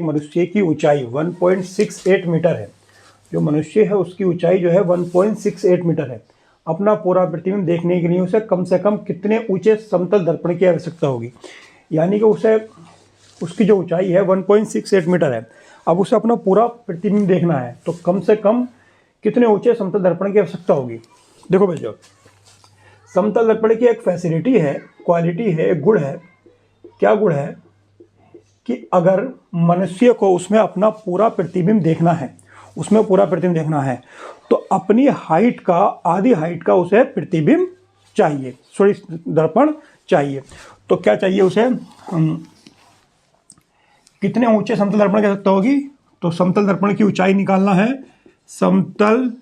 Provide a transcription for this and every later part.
मनुष्य की ऊंचाई 1.68 मीटर है, जो मनुष्य है उसकी ऊंचाई जो है 1.68 मीटर है। अपना पूरा प्रतिबिंब देखने के लिए उसे कम से कम कितने ऊंचे समतल दर्पण की आवश्यकता होगी। यानी कि उसे उसकी जो ऊंचाई है 1.68 मीटर है, अब उसे अपना पूरा प्रतिबिंब देखना है तो कम से कम कितने ऊंचे समतल दर्पण की आवश्यकता होगी। देखो बच्चों, समतल दर्पण की एक फैसिलिटी है, क्वालिटी है, एक गुण है। क्या गुण है कि अगर मनुष्य को उसमें अपना पूरा प्रतिबिंब देखना है, उसमें पूरा प्रतिबिंब देखना है तो अपनी हाइट का, आधी हाइट का उसे प्रतिबिंब चाहिए, सॉरी दर्पण चाहिए। तो क्या चाहिए उसे, कितने ऊंचे समतल दर्पण की आवश्यकता होगी? तो समतल दर्पण की ऊंचाई निकालना है, समतल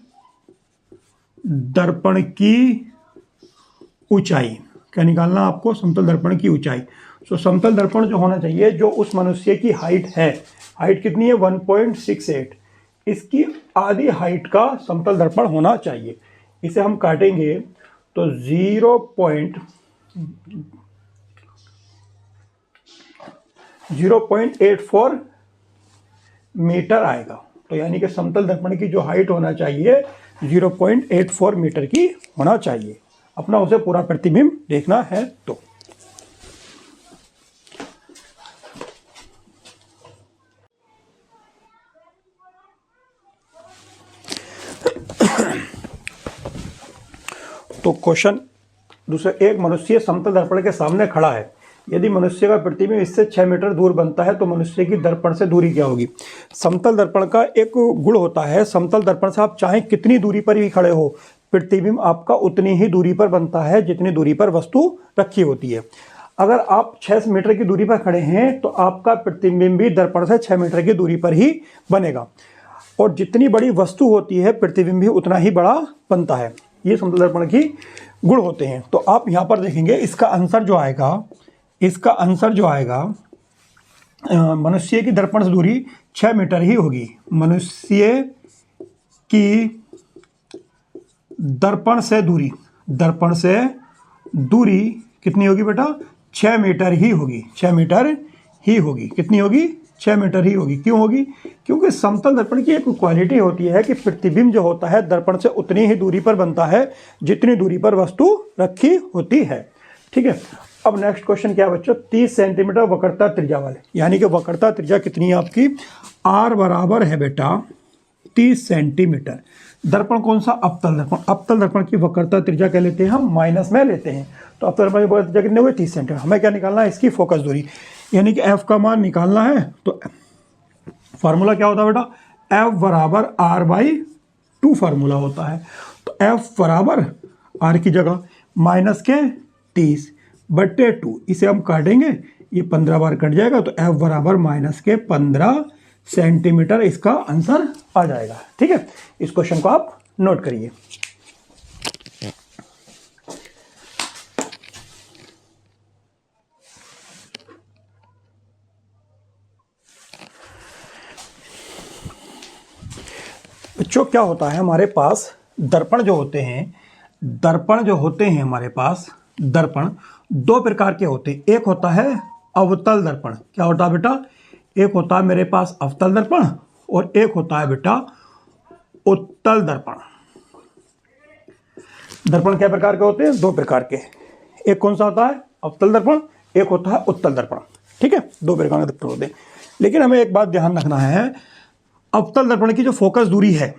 दर्पण की ऊंचाई क्या निकालना आपको? समतल दर्पण की ऊंचाई। तो समतल दर्पण जो होना चाहिए, जो उस मनुष्य की हाइट है, हाइट कितनी है 1.68, इसकी आधी हाइट का समतल दर्पण होना चाहिए। इसे हम काटेंगे तो 0.84 मीटर आएगा। तो यानी कि समतल दर्पण की जो हाइट होना चाहिए 0.84 मीटर की होना चाहिए, अपना उसे पूरा प्रतिबिंब देखना है तो। तो क्वेश्चन दूसरा, एक मनुष्य समतल दर्पण के सामने खड़ा है। यदि मनुष्य का प्रतिबिंब इससे 6 मीटर दूर बनता है तो मनुष्य की दर्पण से दूरी क्या होगी? समतल दर्पण का एक गुण होता है, समतल दर्पण से आप चाहे कितनी दूरी पर भी खड़े हो, प्रतिबिंब आपका उतनी ही दूरी पर बनता है जितनी दूरी पर वस्तु रखी होती है। अगर आप 6 मीटर की दूरी पर खड़े हैं तो आपका प्रतिबिंब भी दर्पण से 6 मीटर की दूरी पर ही बनेगा, और जितनी बड़ी वस्तु होती है प्रतिबिंब भी उतना ही बड़ा बनता है। ये समतल दर्पण की गुण होते हैं। तो आप यहाँ पर देखेंगे, इसका आंसर जो आएगा, मनुष्य की दर्पण से दूरी 6 मीटर ही होगी। मनुष्य की दर्पण से दूरी कितनी होगी बेटा? 6 मीटर ही होगी, 6 मीटर ही होगी। कितनी होगी? 6 मीटर ही होगी। क्यों होगी? क्योंकि समतल दर्पण की एक क्वालिटी होती है कि प्रतिबिंब जो होता है दर्पण से उतनी ही दूरी पर बनता है जितनी दूरी पर वस्तु रखी होती है। ठीक है। अब नेक्स्ट क्वेश्चन क्या है बच्चों? 30 सेंटीमीटर वक्रता त्रिज्या वाले, यानी कि वक्रता त्रिज्या कितनी है आपकी? आर बराबर है बेटा 30 सेंटीमीटर। दर्पण कौन सा? अवतल दर्पण। अवतल दर्पण की वक्रता त्रिज्या क्या लेते हैं हम? माइनस में लेते हैं। तो अवतल दर्पण की वक्रता त्रिज्या कितनी हुई? 30 सेंटीमीटर। हमें क्या निकालना है? इसकी फोकस दूरी, यानी कि एफ का मान निकालना है। तो फार्मूला क्या होता है बेटा? एफ बराबर आर बाई 2 फार्मूला होता है। तो एफ बराबर आर की जगह माइनस के 30/2, इसे हम काटेंगे, ये 15 बार कट जाएगा, तो एफ बराबर माइनस के 15 सेंटीमीटर इसका आंसर आ जाएगा। ठीक है, इस क्वेश्चन को आप नोट करिए। बच्चों क्या होता है, हमारे पास दर्पण जो होते हैं हमारे पास दर्पण 2 प्रकार के होते हैं। एक होता है अवतल दर्पण। क्या होता है बेटा? एक होता है मेरे पास अवतल दर्पण और एक होता है बेटा उत्तल दर्पण। दर्पण क्या प्रकार के होते हैं? 2 प्रकार के। एक कौन सा होता है? अवतल दर्पण। एक होता है उत्तल दर्पण। ठीक है, 2 प्रकार के दर्पण होते हैं। लेकिन हमें एक बात ध्यान रखना है, अवतल दर्पण की जो फोकस दूरी है,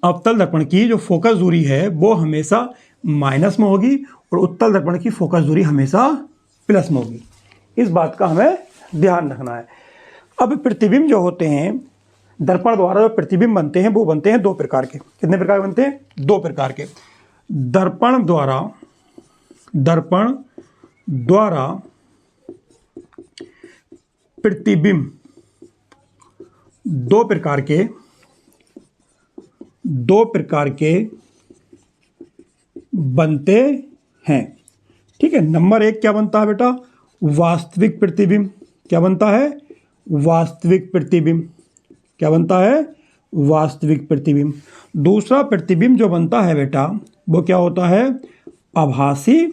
अवतल दर्पण की जो फोकस दूरी है वो हमेशा माइनस में होगी और उत्तल दर्पण की फोकस दूरी हमेशा प्लस में होगी। इस बात का हमें ध्यान रखना है। अब प्रतिबिंब जो होते हैं, दर्पण द्वारा जो प्रतिबिंब बनते हैं वो बनते हैं 2 प्रकार के। कितने प्रकार बनते हैं? 2 प्रकार के। दर्पण द्वारा प्रतिबिंब 2 प्रकार के बनते हैं। ठीक है। नंबर 1 क्या बनता है बेटा? वास्तविक प्रतिबिंब। क्या बनता है? वास्तविक प्रतिबिंब। क्या बनता है? वास्तविक प्रतिबिंब। दूसरा प्रतिबिंब जो बनता है बेटा वो क्या होता है? आभासी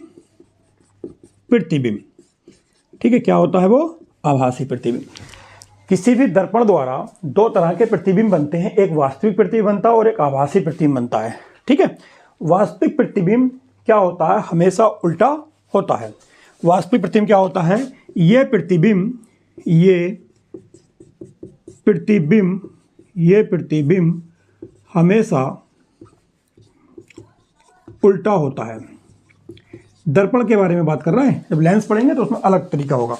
प्रतिबिंब। ठीक है, क्या होता है वो? आभासी प्रतिबिंब। किसी भी दर्पण द्वारा दो तरह के प्रतिबिंब बनते हैं, एक वास्तविक प्रतिबिंब बनता है और एक आभासी प्रतिबिंब बनता है। ठीक है, वास्तविक प्रतिबिंब क्या होता है, हमेशा उल्टा होता है। वास्तविक प्रतिबिंब क्या होता है, ये प्रतिबिंब हमेशा उल्टा होता है। दर्पण के बारे में बात कर रहे हैं, जब लेंस पढ़ेंगे तो उसमें अलग तरीका होगा।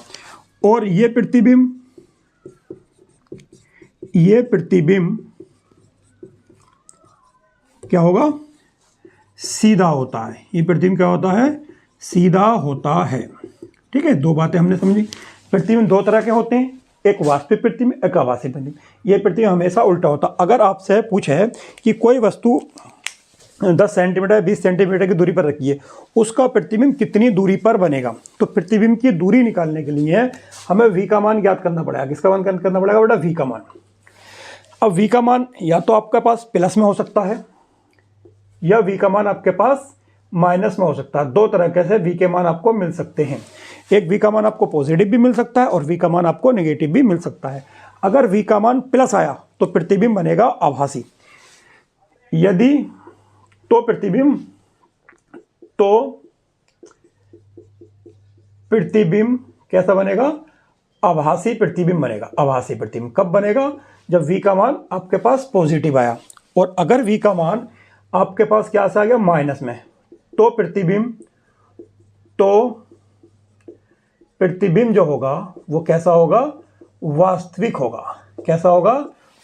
और ये प्रतिबिंब क्या होगा, सीधा होता है। ये प्रतिबिंब क्या होता है, सीधा होता है। ठीक है, दो बातें हमने समझी। प्रतिबिंब दो तरह के होते हैं, एक वास्तविक प्रतिबिंब, एक आभासी प्रतिबिंब। ये प्रतिबिंब हमेशा उल्टा होता है। अगर आपसे पूछे कि कोई वस्तु 10 सेंटीमीटर 20 सेंटीमीटर की दूरी पर रखी है, उसका प्रतिबिंब कितनी दूरी पर बनेगा, तो प्रतिबिंब की दूरी निकालने के लिए हमें v का मान ज्ञात करना पड़ेगा। किसका मान करना पड़ेगा बेटा, v का मान। अब v का मान या तो आपके पास प्लस में हो सकता है या v का मान आपके पास माइनस में हो सकता है। दो तरह से v के मान आपको मिल सकते हैं। एक v का मान आपको पॉजिटिव भी मिल सकता है और v का मान आपको नेगेटिव भी मिल सकता है। अगर v का मान प्लस आया तो प्रतिबिंब बनेगा आभासी। यदि तो प्रतिबिंब कैसा बनेगा, आभासी प्रतिबिंब बनेगा। आभासी प्रतिबिंब कब बनेगा, जब v का मान आपके पास पॉजिटिव आया। और अगर v का मान आपके पास क्या आ गया, माइनस में, तो प्रतिबिंब जो होगा वो कैसा होगा, वास्तविक होगा। कैसा होगा,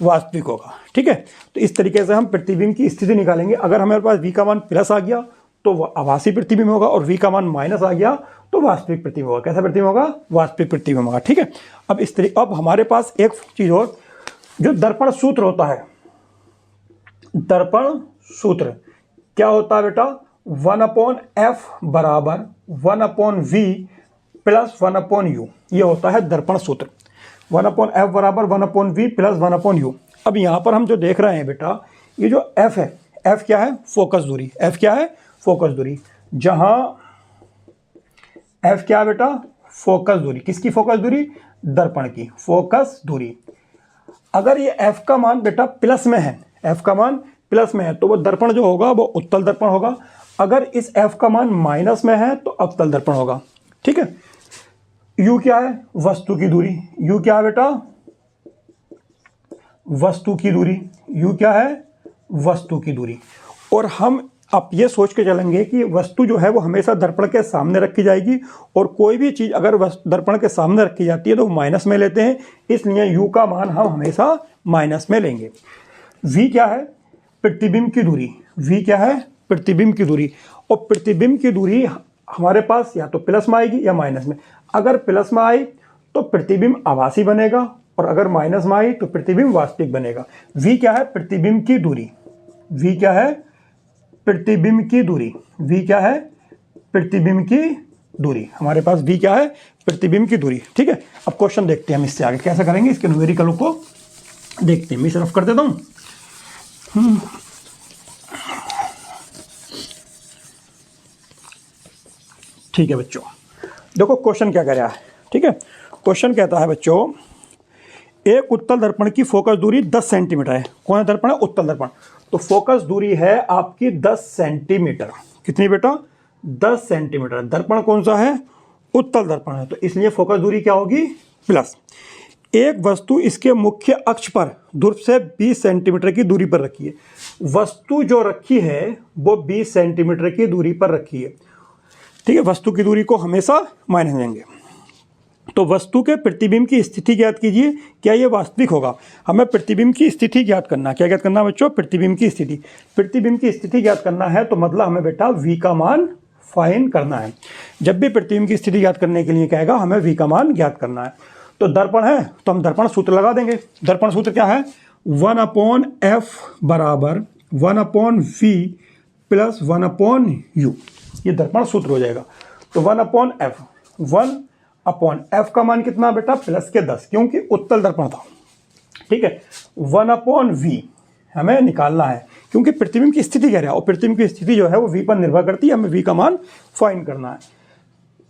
वास्तविक होगा। ठीक है, तो इस तरीके से हम प्रतिबिंब की स्थिति निकालेंगे। अगर हमारे पास v का मान प्लस आ गया तो वह आभासी प्रतिबिंब होगा, और v का मान माइनस आ गया तो वास्तविक प्रतिबिंब होगा। कैसा प्रतिबिंब होगा, वास्तविक प्रतिबिंब होगा। ठीक है, अब हमारे पास एक चीज और, जो दर्पण सूत्र होता है। दर्पण सूत्र क्या होता है बेटा, 1/f बराबर 1/v प्लस 1/u। ये होता है दर्पण सूत्र। 1/f बराबर 1/v प्लस 1/u। अब यहाँ पर हम जो देख रहे हैं बेटा, ये जो f है, f क्या है, फोकस दूरी। f क्या है, फोकस दूरी। जहाँ f क्या है बेटा, फोकस दूरी। किसकी फोकस दूरी, दर्पण की फोकस दूरी। अगर ये f का मान बेटा प्लस में है, f का मान प्लस में है, तो वो दर्पण जो होगा वो उत्तल दर्पण होगा। अगर इस f का मान माइनस में है तो अवतल दर्पण होगा। ठीक है, u क्या है, वस्तु की दूरी। u क्या है बेटा, वस्तु की दूरी। u क्या है, वस्तु की दूरी। और हम अब ये सोच के चलेंगे कि वस्तु जो है वो हमेशा दर्पण के सामने रखी जाएगी, और कोई भी चीज़ अगर दर्पण के सामने रखी जाती है तो वो माइनस में लेते हैं, इसलिए u का मान हम हमेशा माइनस में लेंगे। v क्या है, प्रतिबिंब की दूरी। v क्या है, प्रतिबिंब की दूरी। और प्रतिबिंब की दूरी हमारे पास या तो प्लस में आएगी या माइनस में। अगर प्लस में आई तो प्रतिबिंब आभासी बनेगा, और अगर माइनस में आई तो प्रतिबिंब वास्तविक बनेगा। v क्या है, प्रतिबिंब की दूरी। v क्या है, प्रतिबिंब की दूरी। v क्या है, प्रतिबिंब की दूरी। हमारे पास v क्या है, प्रतिबिंब की दूरी। ठीक है, अब क्वेश्चन देखते हैं हम इससे आगे कैसे करेंगे। इसके न्यूमेरिकलों को देखते हैं। मैं सिर्फ कर देता हूँ। ठीक है बच्चों, देखो क्वेश्चन क्या कह रहा है। ठीक है, क्वेश्चन कहता है बच्चों, एक उत्तल दर्पण की फोकस दूरी 10 सेंटीमीटर है। कौन सा दर्पण है, उत्तल दर्पण। तो फोकस दूरी है आपकी 10 सेंटीमीटर। कितनी बेटा, 10 सेंटीमीटर। दर्पण कौन सा है, उत्तल दर्पण है, तो इसलिए फोकस दूरी क्या होगी, प्लस। एक वस्तु इसके मुख्य अक्ष पर ध्रुव से 20 सेंटीमीटर की दूरी पर रखी है। वस्तु जो रखी है वो 20 सेंटीमीटर की दूरी पर रखी है। ठीक है, वस्तु की दूरी को हमेशा माइनस लेंगे। तो वस्तु के प्रतिबिंब की स्थिति ज्ञात कीजिए। क्या ये वास्तविक होगा, हमें प्रतिबिंब की स्थिति ज्ञात करना। क्या ज्ञात करना बच्चों, प्रतिबिंब की स्थिति। प्रतिबिंब की स्थिति ज्ञात करना है तो मतलब हमें बेटा v का मान फाइंड करना है। जब भी प्रतिबिंब की स्थिति ज्ञात करने के लिए कहेगा हमें v का मान ज्ञात करना है। तो दर्पण है तो हम दर्पण सूत्र लगा देंगे। दर्पण सूत्र क्या है, 1/f बराबर 1/v प्लस 1/u। ये दर्पण सूत्र हो जाएगा। तो 1/f, 1/f का मान कितना बेटा, प्लस के 10, क्योंकि उत्तल दर्पण था। ठीक है, 1/v हमें निकालना है, क्योंकि प्रतिबिंब की स्थिति कह रहा है, और प्रतिबिंब की स्थिति जो है वो v पर निर्भर करती है। हमें v का मान फाइंड करना है।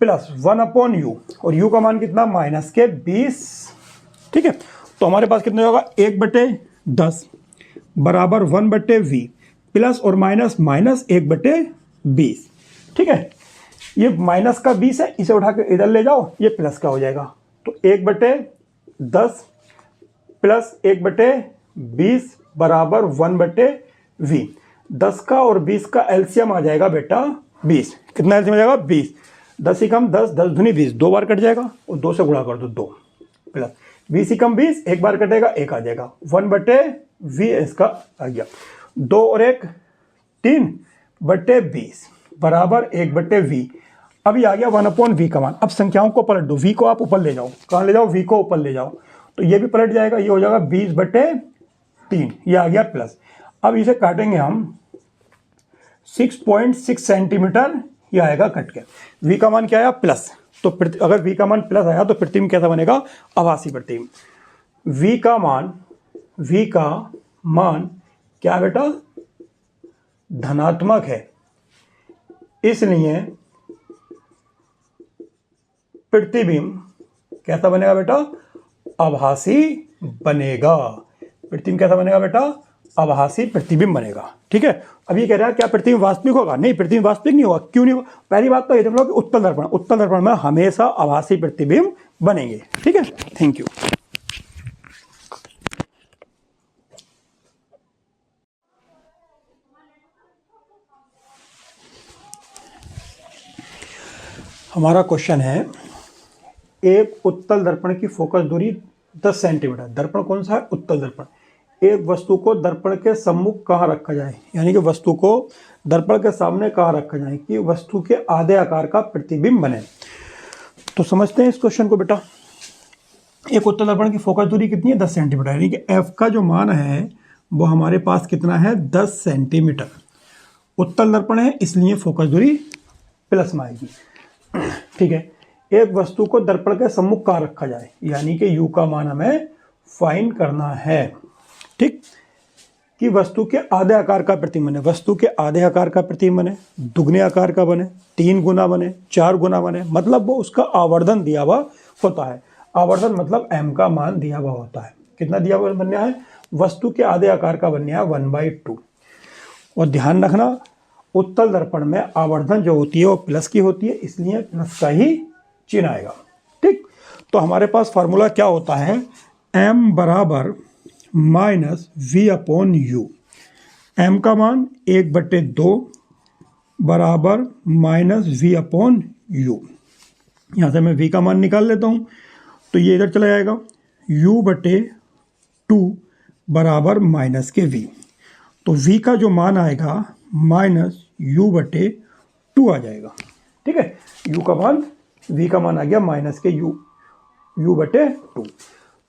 प्लस 1/u, और u का मान कितना, -20। ठीक है, तो हमारे पास कितना होगा 1/10 बराबर 1/v प्लस और माइनस माइनस 1/20। ठीक है, ये माइनस का 20 है, इसे उठा के इधर ले जाओ, ये प्लस का हो जाएगा। तो 1/10 प्लस 1/20 बराबर 1/v। 10 का और 20 का एलसीएम आ जाएगा बेटा 20। कितना एलसीएम आ जाएगा 20। 10 ही कम 10, 10 दूनी 20, 2 बार कट जाएगा और 2 से गुणा कर दो 2 प्लस 20 ही कम 20, एक बार कटेगा 1 आ जाएगा 1/v इसका आ गया। 2 और 1 3/20 बराबर 1/v। अभी आ गया 1/v का मान। अब संख्याओं को पलट दो, v को आप ऊपर ले जाओ, कहाँ ले जाओ, v को ऊपर ले जाओ, तो ये भी पलट जाएगा, ये हो जाएगा 20/3, ये आ गया प्लस। अब इसे काटेंगे हम 6.6 सेंटीमीटर, ये आएगा कट के। v का मान क्या आया प्लस, तो अगर v का मान प्लस आया तो प्रतिबिंब कैसा बनेगा, आभासी प्रतिबिंब। v का मान क्या बेटा धनात्मक है, इसलिए प्रतिबिंब कैसा बनेगा बेटा, आभासी बनेगा। प्रतिबिंब कैसा बनेगा बेटा, आभासी प्रतिबिंब बनेगा। ठीक है, अब ये कह रहा है क्या प्रतिबिंब वास्तविक होगा, नहीं प्रतिबिंब वास्तविक नहीं होगा। क्यों नहीं होगा, पहली बात तो ये देख लो कि उत्तल दर्पण में हमेशा आभासी प्रतिबिंब बनेंगे। ठीक है, थैंक यू। हमारा क्वेश्चन है, एक उत्तल दर्पण की फोकस दूरी 10 सेंटीमीटर। दर्पण कौन सा है, उत्तल दर्पण। एक वस्तु को दर्पण के सम्मुख कहाँ रखा जाए, यानी कि वस्तु को दर्पण के सामने कहाँ रखा जाए कि वस्तु के आधे आकार का प्रतिबिंब बने। तो समझते हैं इस क्वेश्चन को बेटा। एक उत्तल दर्पण की फोकस दूरी कितनी है 10 सेंटीमीटर, यानी कि एफ का जो मान है वो हमारे पास कितना है 10 सेंटीमीटर। उत्तल दर्पण है इसलिए फोकस दूरी प्लस में आएगी। ठीक है, एक वस्तु को दर्पण के सम्मुख कहाँ रखा जाए, यानी कि u का मान हमें फाइंड करना है। ठीक, कि वस्तु के आधे आकार का प्रतिबिंब बने। वस्तु के आधे आकार का प्रतिबिंब बने, दुगने आकार का बने, 3 गुना बने, 4 गुना बने, मतलब वो उसका आवर्धन दिया हुआ होता है। आवर्धन मतलब m का मान दिया हुआ होता है। कितना दिया हुआ बनना है, वस्तु के आधे आकार का बनना है 1/2। और ध्यान रखना उत्तल दर्पण में आवर्धन जो होती है वो प्लस की होती है, इसलिए प्लस का ही चिन्ह आएगा। ठीक, तो हमारे पास फार्मूला क्या होता है, m बराबर माइनस v/u। m का मान 1/2 बराबर माइनस v/u। यहाँ से मैं v का मान निकाल लेता हूँ, तो ये इधर चला जाएगा, u/2 बराबर माइनस के v। तो v का जो मान आएगा माइनस u/2 आ जाएगा। ठीक है, u का मान, v का मान आ गया माइनस के u/2।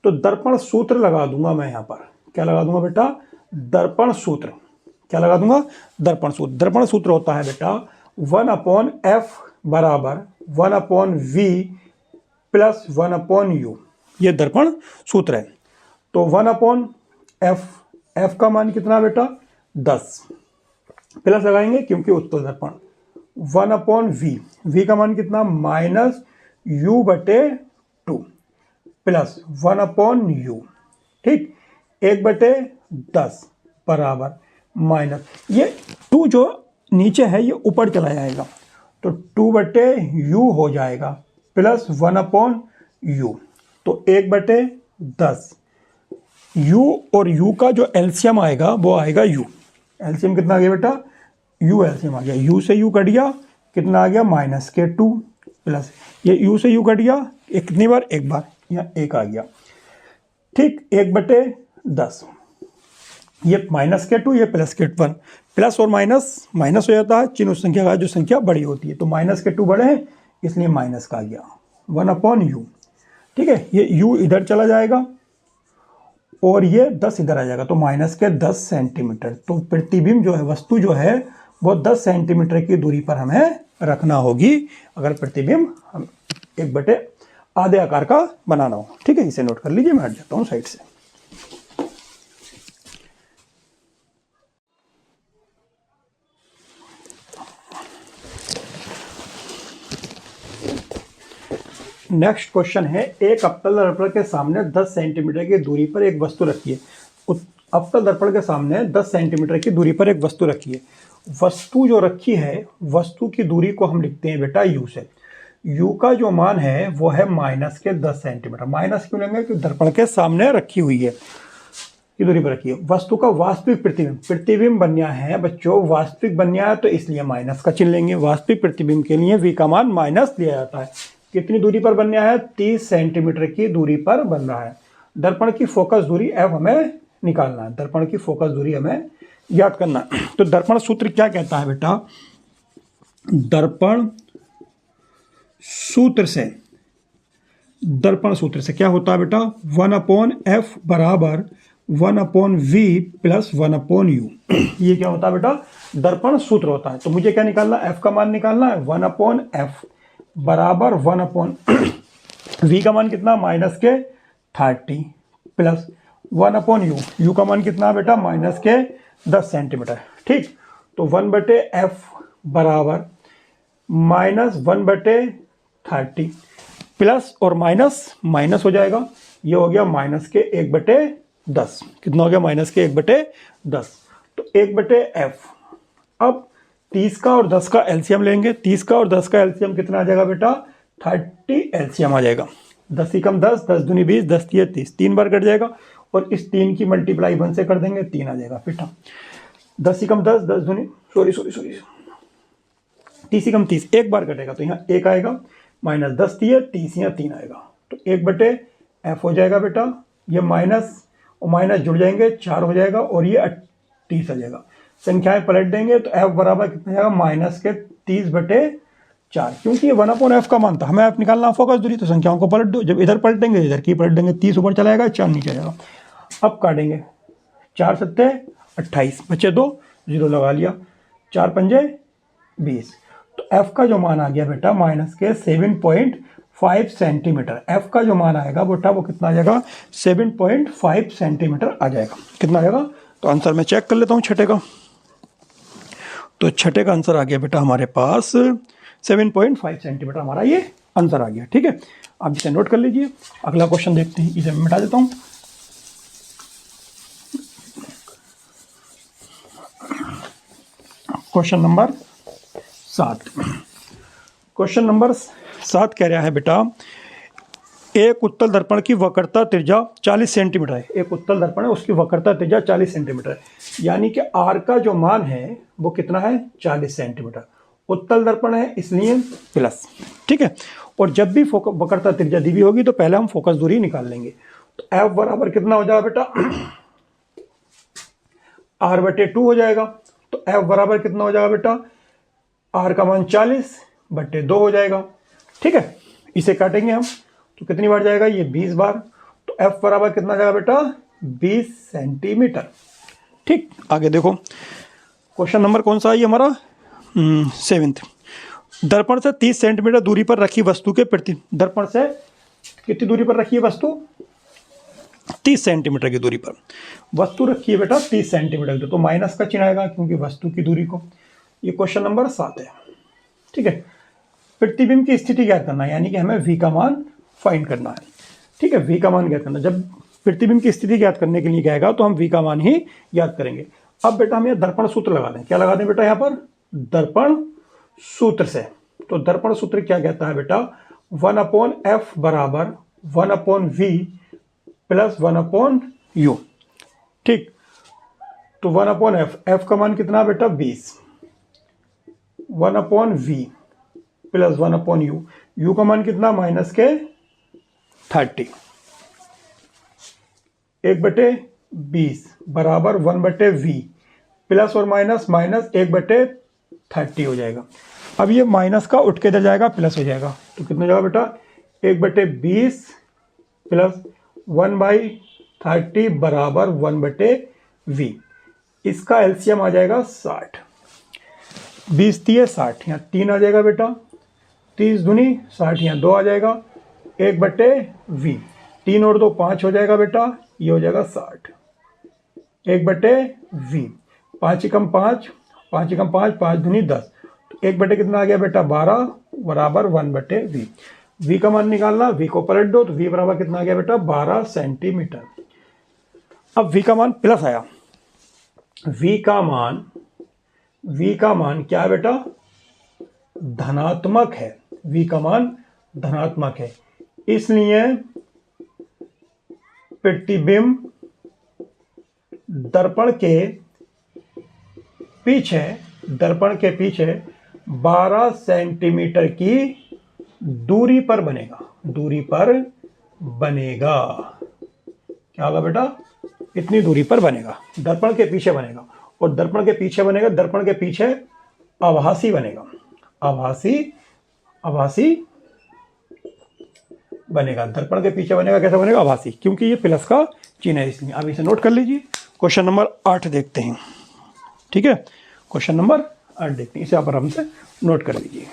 तो दर्पण सूत्र लगा दूंगा मैं यहाँ पर। क्या लगा दूंगा बेटा, दर्पण सूत्र। क्या लगा दूंगा, दर्पण सूत्र। दर्पण सूत्र होता है बेटा 1/f बराबर 1/v प्लस 1/u। ये दर्पण सूत्र है। तो 1/f, f का मान कितना बेटा 10, प्लस लगाएंगे क्योंकि उत्तल दर्पण। 1/v, v का मान कितना माइनस u/2 प्लस 1/u। ठीक, 1/10 बराबर माइनस, ये 2 जो नीचे है ये ऊपर चला जाएगा, तो 2/u हो जाएगा प्लस 1/u। तो 1/10, u और u का जो एलसीएम आएगा वो आएगा u। एलसीएम कितना आ गया बेटा, u एलसीएम आ गया, u से u कट गया, कितना आ गया माइनस के 2 प्लस ये u से u कट गया, कितनी बार, एक बार, यहाँ 1 आ गया। ठीक, 1/10, ये माइनस के 2, ये प्लस के 1। प्लस और माइनस माइनस हो जाता है, चिन्ह उस संख्या का जो संख्या बड़ी होती है, तो माइनस के 2 बड़े हैं इसलिए माइनस का आ गया 1/u। ठीक है, ये u इधर चला जाएगा और ये 10 इधर आ जाएगा, तो माइनस के 10 सेंटीमीटर। तो प्रतिबिंब जो है, वस्तु जो है वो 10 सेंटीमीटर की दूरी पर हमें रखना होगी अगर प्रतिबिंब हम 1/आधे आकार का बनाना हो। ठीक है, इसे नोट कर लीजिए, मैं हट जाता हूँ साइड से। नेक्स्ट क्वेश्चन है, एक अवतल दर्पण के सामने 10 सेंटीमीटर की दूरी पर एक वस्तु रखी है। अवतल दर्पण के सामने 10 सेंटीमीटर की दूरी पर एक वस्तु रखी है। वस्तु जो रखी है, वस्तु की दूरी को हम लिखते हैं बेटा u से। u का जो मान है वो है माइनस के 10 सेंटीमीटर। माइनस क्यों लेंगे? क्योंकि दर्पण के सामने रखी हुई है, की दूरी पर रखी है। वस्तु का वास्तविक प्रतिबिंब, प्रतिबिंब बनया है बच्चों, वास्तविक बनया है तो इसलिए माइनस का चिन्ह लेंगे। वास्तविक प्रतिबिंब के लिए v का मान माइनस दिया जाता है। कितनी दूरी पर बनया है? 30 सेंटीमीटर की दूरी पर बन रहा है। दर्पण की फोकस दूरी f हमें निकालना है। दर्पण की फोकस दूरी हमें ज्ञात करना है। तो दर्पण सूत्र क्या कहता है बेटा? दर्पण सूत्र से, दर्पण सूत्र से क्या होता है बेटा? 1/f बराबर 1/v प्लस 1/u। ये क्या होता है बेटा? दर्पण सूत्र होता है। तो मुझे क्या निकालना है? f का मान निकालना है। 1/f बराबर 1/v का मान कितना? माइनस के 30 प्लस 1/u। u का मान कितना है बेटा? माइनस के 10 सेंटीमीटर। ठीक, तो 1/f बराबर माइनस 1/30 प्लस और माइनस माइनस हो जाएगा, ये हो गया माइनस के 1/10। कितना हो गया? माइनस के 1/10। तो 1/f। अब 30 का और 10 का एलसीएम लेंगे। 30 का और 10 का एलसीएम कितना आ जाएगा बेटा? 30 एलसीएम आ जाएगा। 10 ही कम 10, 10 दूनी 20, 10 तिये 30, 3 बार कट जाएगा और इस 3 की मल्टीप्लाई 1 से कर देंगे, 3 आ जाएगा बेटा। 10 ही कम 10, 10 दूनी सॉरी 30 ही कम 30, एक बार कटेगा तो यहाँ 1 आएगा, माइनस 10 तिये 30, यहाँ 3 आएगा। तो 1/f हो जाएगा बेटा। ये माइनस और माइनस जुड़ जाएंगे, 4 हो जाएगा और ये 30 आ जाएगा। संख्याएं पलट देंगे तो f बराबर कितना जाएगा? माइनस के 30/4। क्योंकि ये 1/f का मान था, हमें f निकालना फोकस दूरी, तो संख्याओं को पलट दो। जब इधर पलटेंगे इधर की पलट देंगे। 30 ऊपर चला जाएगा, 4 नीचे जाएगा। अब काटेंगे, 4 सत्ते 28, बचे 2, 0 लगा लिया, 4 पंजे 20। तो f का जो मान आ गया बेटा माइनस के 7.5 सेंटीमीटर। f का जो मान आएगा बेटा वो कितना आ जाएगा? 7.5 सेंटीमीटर आ जाएगा। कितना आएगा? तो आंसर मैं चेक कर लेता हूँ छठे का। तो छठे का आंसर आ गया बेटा हमारे पास 7.5 सेंटीमीटर, हमारा ये आंसर आ गया। ठीक है, आप इसे नोट कर लीजिए। अगला क्वेश्चन देखते हैं, इसे मैं मिटा देता हूँ। Question number 7। क्वेश्चन नंबर 7 कह रहा है बेटा, एक उत्तल दर्पण की वक्रता त्रिज्या 40 सेंटीमीटर है। एक उत्तल दर्पण है, उसकी वक्रता त्रिज्या 40 सेंटीमीटर है, यानी कि r का जो मान है वो कितना है? 40 सेंटीमीटर। उत्तल दर्पण है इसलिए प्लस। ठीक है, और जब भी वक्रता त्रिज्या दी हुई होगी तो पहले हम फोकस दूरी निकाल लेंगे। तो f बराबर कितना हो जाएगा बेटा? r/2 हो जाएगा। तो f बराबर कितना हो जाएगा बेटा? r का मान 40/2 हो जाएगा। ठीक है, इसे काटेंगे हम तो कितनी बार जाएगा? ये 20 बार। तो f बराबर कितना जाएगा बेटा? 20 सेंटीमीटर। ठीक, आगे देखो क्वेश्चन नंबर कौन सा है ये हमारा? 7th। दर्पण से 30 सेंटीमीटर दूरी पर रखी वस्तु के प्रति, दर्पण से कितनी दूरी पर रखी है वस्तु? 30 सेंटीमीटर की दूरी पर वस्तु रखी है बेटा 30 सेंटीमीटर। तो माइनस का चिन्ह आएगा क्योंकि वस्तु की दूरी को। ये क्वेश्चन नंबर 7 है। ठीक है, प्रतिबिंब की स्थिति ज्ञात करना है, यानी कि हमें v का मान फाइंड करना है। ठीक है, v का मान ज्ञात करना। जब प्रतिबिंब की स्थिति ज्ञात करने के लिए कहेगा तो हम v का मान ही ज्ञात करेंगे। अब बेटा हम ये दर्पण सूत्र लगा दें। क्या लगा दें बेटा यहाँ पर? दर्पण सूत्र से। तो दर्पण सूत्र क्या कहता है बेटा? 1/f बराबर 1/v प्लस 1/u। ठीक, तो 1/f, f का मान कितना बेटा? 20, 1/v प्लस 1/u, u का मान कितना? माइनस के 30, 1/20 बराबर 1/v प्लस और माइनस माइनस 1/30 हो जाएगा। अब ये माइनस का उठ के इधर जाएगा, प्लस हो जाएगा। तो कितना जाएगा बेटा? 1/20 प्लस 1/30 बराबर 1/v। इसका एलसीएम आ जाएगा 60। 20 तिये 60, यहाँ 3 आ जाएगा बेटा। 30 दूनी 60, यहाँ 2 आ जाएगा। 1/v, 3 और 2 5 हो जाएगा बेटा। ये हो जाएगा 60। 1/v, 5 एकम 5, 5 एकम 5, 5 दूनी 10। तो 1 बटे कितना आ गया बेटा? 12 बराबर 1/v। v का मान निकालना, v को पलट दो तो v बराबर कितना आ गया बेटा 12 सेंटीमीटर। अब v का मान प्लस आया, v का मान क्या है बेटा धनात्मक है, v का मान धनात्मक है, इसलिए प्रतिबिंब दर्पण के पीछे 12 सेंटीमीटर की दूरी पर बनेगा। क्या होगा बेटा, इतनी दूरी पर बनेगा, दर्पण के पीछे बनेगा। और दर्पण के पीछे आभासी बनेगा, दर्पण के पीछे बनेगा। कैसा बनेगा, आभासी, क्योंकि ये प्लस का चिन्ह है इसलिए। अब इसे नोट कर लीजिए। क्वेश्चन नंबर 8 देखते हैं। ठीक है, क्वेश्चन नंबर 8 देखते हैं, इसे आप आराम से नोट कर लीजिए।